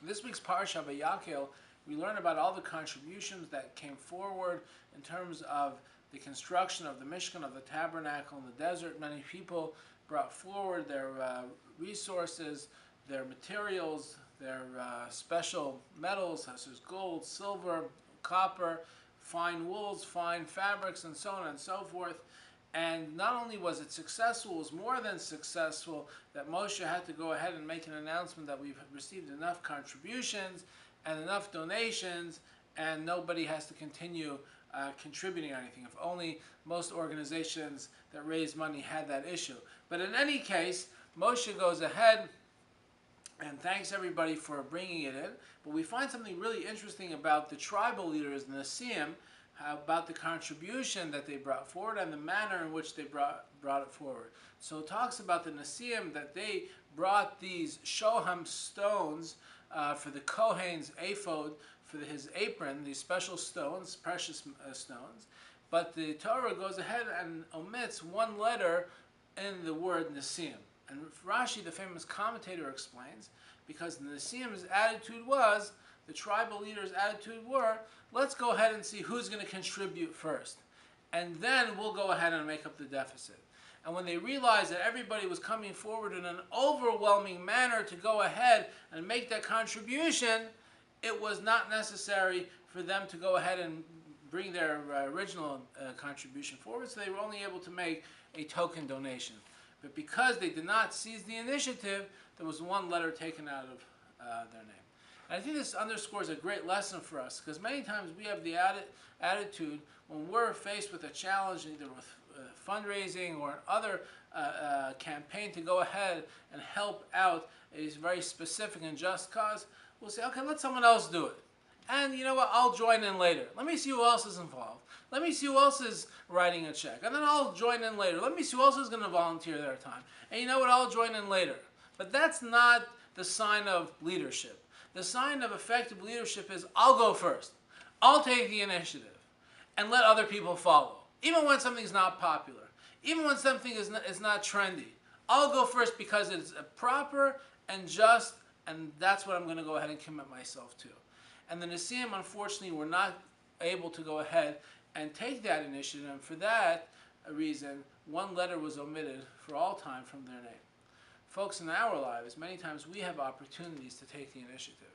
This week's Parshas Vayakhel, we learn about all the contributions that came forward in terms of the construction of the Mishkan, of the tabernacle in the desert. Many people brought forward their resources, their materials, their special metals such as gold, silver, copper, fine wools, fine fabrics, and so on and so forth. And not only was it successful, it was more than successful that Moshe had to go ahead and make an announcement that we've received enough contributions and enough donations, and nobody has to continue contributing anything. If only most organizations that raise money had that issue. But in any case, Moshe goes ahead and thanks everybody for bringing it in. But we find something really interesting about the tribal leaders, the Nesiim, about the contribution that they brought forward and the manner in which they brought it forward. So it talks about the Nesiim that they brought these shoham stones for the Kohen's ephod, for his apron, these special stones, precious stones. But the Torah goes ahead and omits one letter in the word Nesiim. And Rashi, the famous commentator, explains, because the Nesiim's attitude was, the tribal leaders' attitude were, let's go ahead and see who's going to contribute first. And then we'll go ahead and make up the deficit. And when they realized that everybody was coming forward in an overwhelming manner to go ahead and make that contribution, it was not necessary for them to go ahead and bring their original contribution forward, so they were only able to make a token donation. But because they did not seize the initiative, there was one letter taken out of their name. And I think this underscores a great lesson for us, because many times we have the attitude when we're faced with a challenge, either with fundraising or other campaign to go ahead and help out a very specific and just cause, we'll say, okay, let someone else do it. And you know what, I'll join in later. Let me see who else is involved. Let me see who else is writing a check. And then I'll join in later. Let me see who else is going to volunteer their time. And you know what, I'll join in later. But that's not the sign of leadership. The sign of effective leadership is, I'll go first. I'll take the initiative. And let other people follow. Even when something's not popular. Even when something is not trendy. I'll go first because it's proper and just, and that's what I'm going to go ahead and commit myself to. And the Nesiim, unfortunately, were not able to go ahead and take that initiative, and for that reason, one letter was omitted for all time from their name. Folks, in our lives, many times we have opportunities to take the initiative.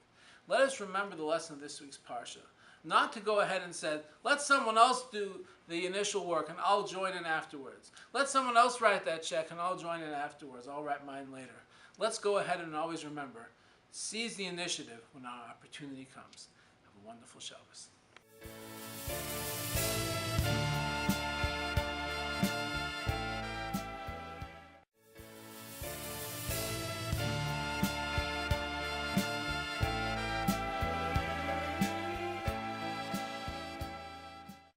Let us remember the lesson of this week's parsha. Not to go ahead and say, let someone else do the initial work and I'll join in afterwards. Let someone else write that check and I'll join in afterwards. I'll write mine later. Let's go ahead and always remember, seize the initiative when our opportunity comes. Have a wonderful Shabbos.